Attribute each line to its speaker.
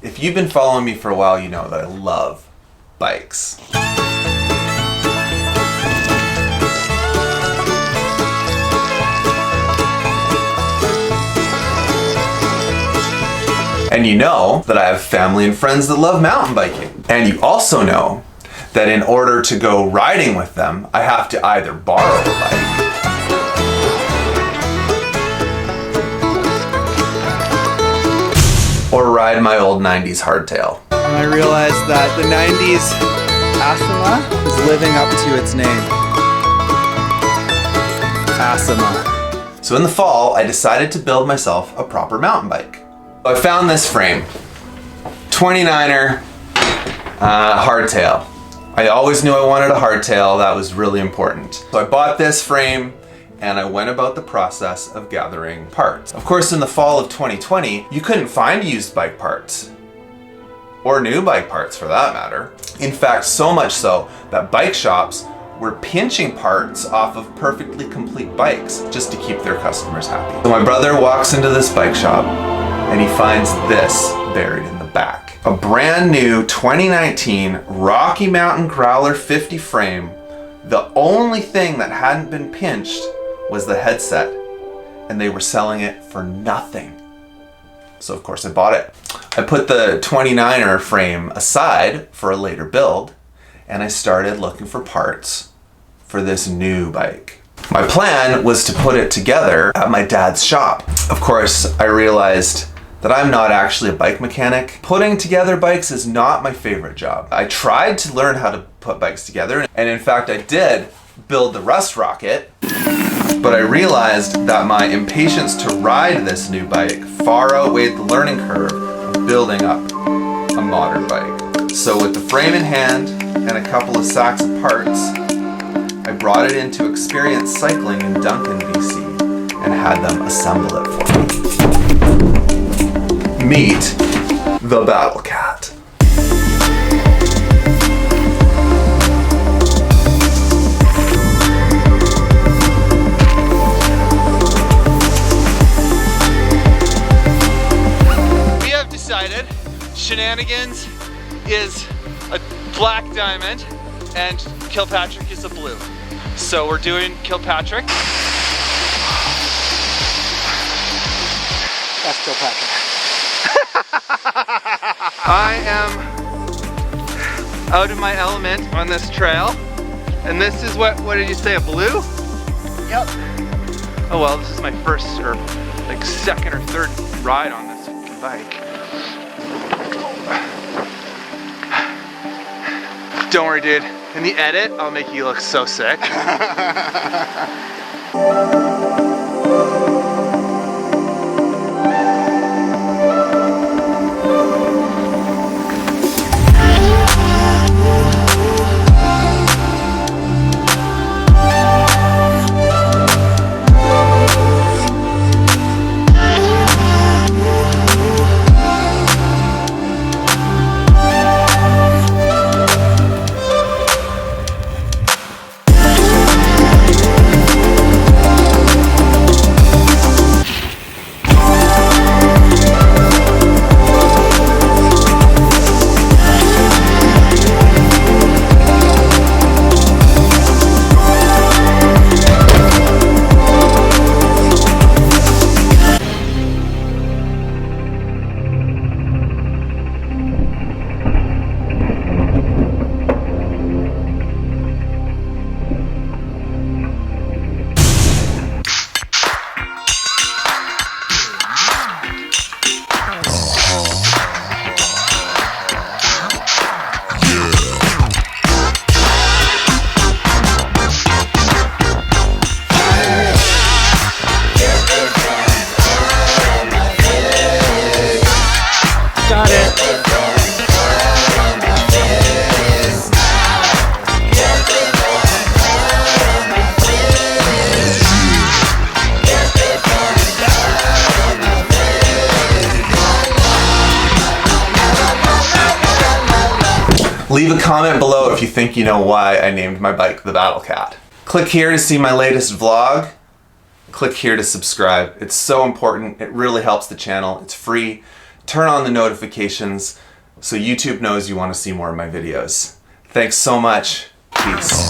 Speaker 1: If you've been following me for a while, you know that I love bikes. And you know that I have family and friends that love mountain biking. And you also know that in order to go riding with them, I have to either borrow a bike or ride my old 90s hardtail.
Speaker 2: And I realized that the 90s Asima is living up to its name. Asima.
Speaker 1: So in the fall, I decided to build myself a proper mountain bike. I found this frame, 29er hardtail. I always knew I wanted a hardtail, that was really important. So I bought this frame and I went about the process of gathering parts. Of course, in the fall of 2020, you couldn't find used bike parts, or new bike parts for that matter. In fact, so much so that bike shops were pinching parts off of perfectly complete bikes just to keep their customers happy. So my brother walks into this bike shop and he finds this buried in the back. A brand new 2019 Rocky Mountain Growler 50 frame. The only thing that hadn't been pinched was the headset, and they were selling it for nothing. So of course I bought it. I put the 29er frame aside for a later build, and I started looking for parts for this new bike. My plan was to put it together at my dad's shop. Of course, I realized that I'm not actually a bike mechanic. Putting together bikes is not my favorite job. I tried to learn how to put bikes together, and in fact I did build the Rust Rocket, but I realized that my impatience to ride this new bike far outweighed the learning curve of building up a modern bike. So with the frame in hand and a couple of sacks of parts, I brought it into Experience Cycling in Duncan, BC, and had them assemble it for me. Meet the Battle Cat.
Speaker 3: We have decided Shenanigans is a black diamond and Kilpatrick is a blue. So we're doing Kilpatrick.
Speaker 2: That's Kilpatrick.
Speaker 3: I am out of my element on this trail, and this is what did you say, a blue?
Speaker 2: Yep.
Speaker 3: Oh well, this is my first or like second or third ride on this bike. Don't worry, dude. In the edit, I'll make you look so sick.
Speaker 1: Leave a comment below if you think you know why I named my bike the Battle Cat. Click here to see my latest vlog. Click here to subscribe. It's so important. It really helps the channel. It's free. turn on the notifications so YouTube knows you want to see more of my videos. Thanks so much. Peace.